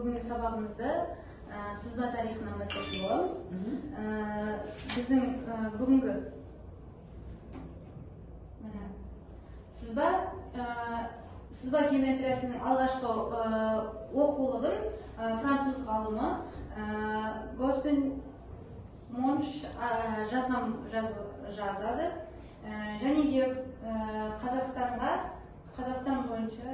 бүгінгі сабағымызды сызба тарихынан бастайтын боламыз. Біздің бүгінгі сызба геометриясының алғашқы оқулығын француз ғалымы Госпен Монш жазады. Және де Қазақстан бойынша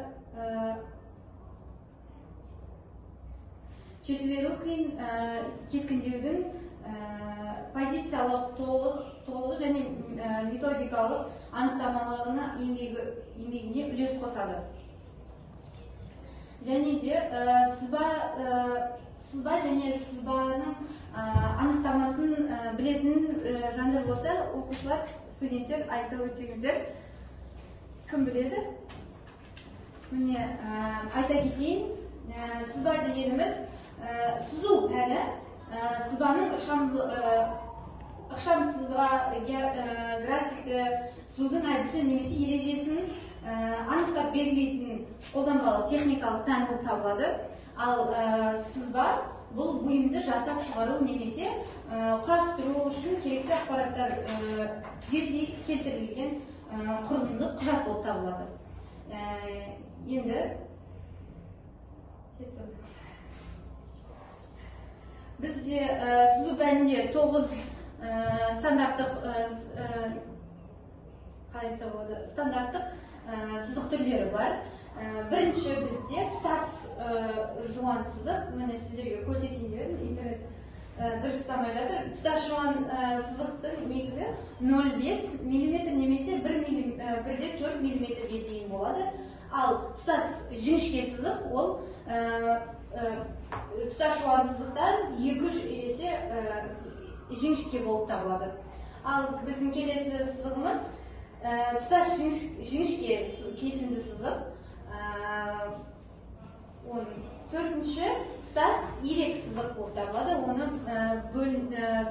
четверухин кескіндеудің позициялық толығы және методикалық анықтамаларына еңбегіне үлес қосады. Және де сызба және сызбаның анықтамасын білетін жандар болса, оқушылар, студенттер айтып өтсеңіздер, кім біледі? Міне айта кетейін, сызба дегеніміз сызу пәні сызбаның ықшам сызба графикті сызудың әдісі немесе ережесін анықтап белгілейтін қолданбалы техникалық пән болып табылады. Ал сызба бұл бұйымды жасап шығару немесе құрастыру үшін керекті ақпараттар түгелдей келтірілген құрылымдық құжат болып табылады. Енді бізде сызу пәнінде 9 стандарттық сызық түрлері бар. Бірінші бізде тұтас жуан сызық, міне сіздерге көрсетейін деп едім, интернет дұрыстамай жатыр. Тұтас жуан сызықтың негізі 0,5 мм немесе 1,4 мм-ге дейін болады. Ал тұтас жіңішке сызық ол тұтас жуан сызықтан 2 есе жіңішке болып табылады. Ал біздің келесі сызығымыз тұтас жіңішке кесінді сызық. Төртінші тұтас ирек сызық болып табылады. Оны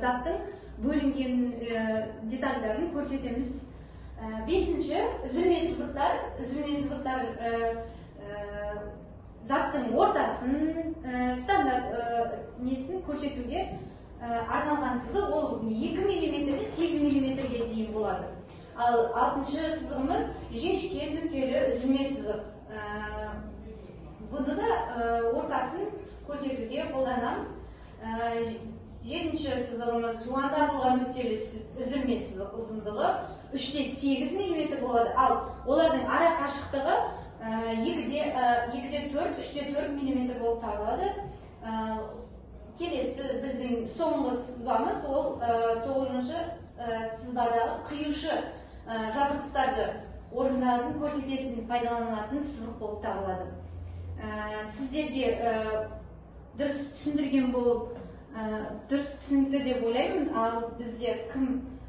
заттың бөлінген детальдарын көрсетеміз. Бесінші үзілме сызықтар. Үзілме сызықтар заттың ортасын, стандарт несін көрсетуге арналған сызық. Ол 2 мм-ден 8 мм-ге дейін болады. Ал 6-шы сызығымыз жіңішке нүктелі үзілме сызық. Бұны да ортасын көрсетуге қолданамыз. 7-ші сызығымыз жуандатылған нүктелі үзілме сызық ұзындығы 3,8 мм болады. Ал олардың ара қашықтығы 2,4, 3,4 мм болып табылады. Келесі біздің соңғы сызбамыз ол 9-шы сызбадағы қиюшы жазықтықтарды орындарын көрсететін пайдаланылатын сызық болып табылады. Сіздерге дұрыс түсіндірген болып, дұрыс түсінікті деп ойлаймын. Ал бізде кім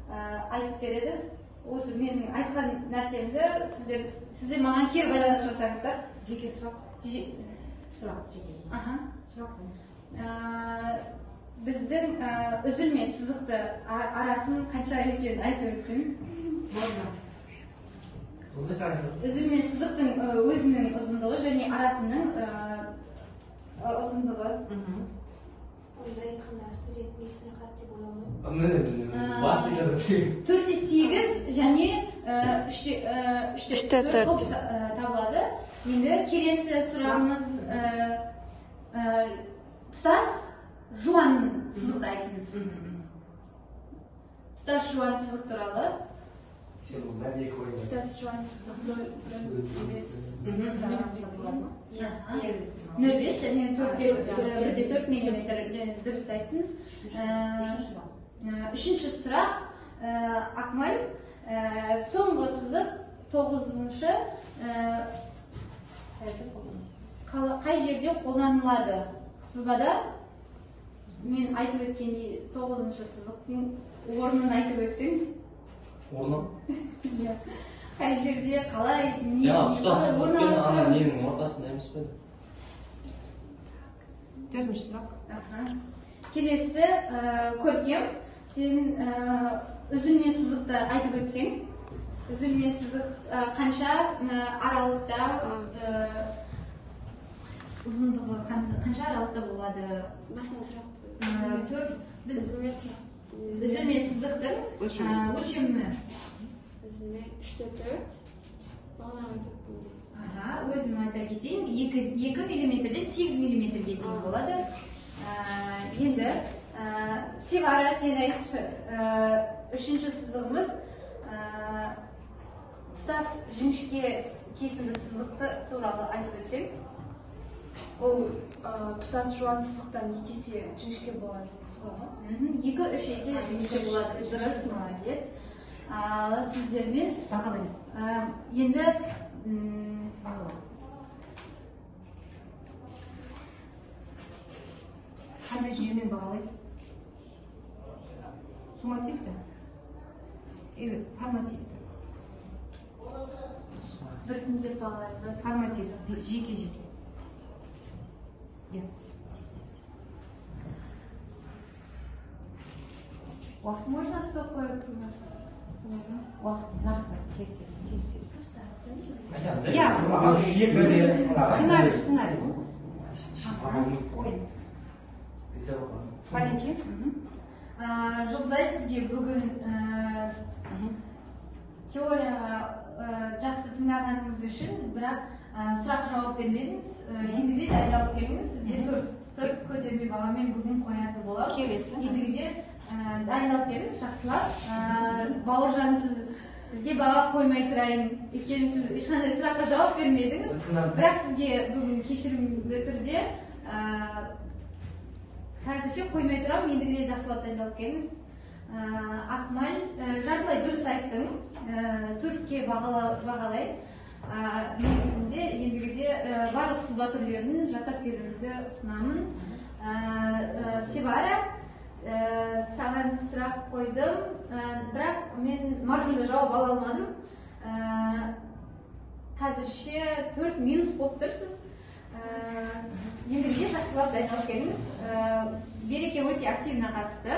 айтып береді? Осы менің айтқан нәрсемді сіздер маған кері байланыс жасаңыздар. Жеке сұрақ. Сұрақ жеке. Сұрақ. Біздің үзілме сызықты арасын қанша екенін айтып өтсем. Үзілме сызықтың өзінің ұзындығы және арасының ұзындығы. Онда айтқанда студент несіне қат деп ойламаймын. 4,8 және 3,4 болып табылады. Енді келесі сұрағымыз тұтас жуан сызықты айтыңыз. Тұтас жуан сызық туралы. Тұтас жуан сызық 0,5 және 1,4 мм дұрыс айттыңыз. Үшінші сұрақ, Акмаль, соңғы сызық 9-шы қай жерде қолданылады? Сызбада мен айтып өткендей 9-шы сызықтың орнын айтып өтсең. Орны? Қай жерде, қалай, жаңа тұтас сызықпен ана ненің ортасында емес пе? 4-ші сұрақ. Келесі Көркем, сен үзілме сызықты айтып өтсең. Үзілме сызық қанша аралықта ұзындығы қанша аралықта болады? Басынан сұрақ. Біз Үзілме сұрақ. үзілме сызықтың өлшемі. Үзілме 3-4. Бағанағы 4 Өзім айта кетейін, 2 миллиметрден 8 миллиметрге дейін болады. Енді Севара, сен айтшы, үшінші сызығымыз тұтас жіңішке кесінді сызықты туралы айтып өтсем. Ол тұтас жуан сызықтан 2 есе жіңішке болады. 2-3 есе жіңішке болады. Дұрыс, молодец. Сіздермен бағалаймыз. Енді Қандай жүйемен бағалайсыз? Суммативті? Или формативті? біртіндеп бағалаймыз. Формативті, жеке-жеке. Уақыт Можно стоп қойып? Уақыт нақты, тез. Сценарий. Ойын. Валентин? Жұлдызай, сізге бүгін теорияға жақсы тыңдағаныңыз үшін, бірақ сұрақ жауап бермедіңіз. Ендіде дайындалып келіңіз. Сізге 4 көтерме бағамен бүгін қоятын боламын. Келесі. Ендіде дайындалып келіңіз, жақсылап. Бауыржан, сізге баға қоймай тұрайын. Өйткені сіз ешқандай сұраққа жауап бермедіңіз. Бірақ сізге бүгін кешірімді түрде қазірше қоймай тұрам, ендігіде жақсылап дайындалып келіңіз. Акмал, жартылай дұрыс айттың, 4-ке бағалай. Негізінде ендігіде барлық сызба түрлерін жаттап келуді ұсынамын. Севара, саған сұрақ қойдым, бірақ мен маржинді жауап ала алмадым. Қазірше 4 минус болып тұрсыз. Ендіге жақсылап дайындалып келіңіз. Береке өте активна қатысты.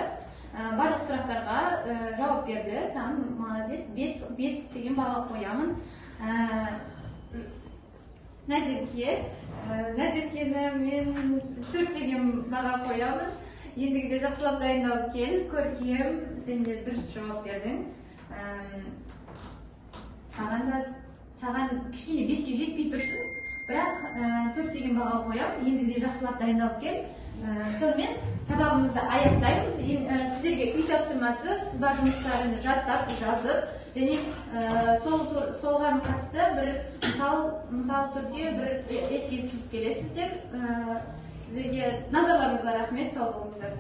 Барлық сұрақтарға жауап берді. Сам молодец. 5 деген баға қоямын. Назеркені мен 4 деген баға қоямын. Ендігіде жақсылап дайындалып кел. Көркем, сен де дұрыс жауап бердің. Саған кішкене 5-ке жетпей тұрсың. Бірақ 4 деген баға қоям, ендігіде жақсылап дайындалып кел. Сонымен сабағымызды аяқтаймыз. Сіздерге үй тапсырмасы, сызба жұмыстарын жаттап, жазып, және соған қатысты бір мысал түрде бір еске сызып келесіздер. Сіздерге назарларыңызға рахмет, сау болыңыздар.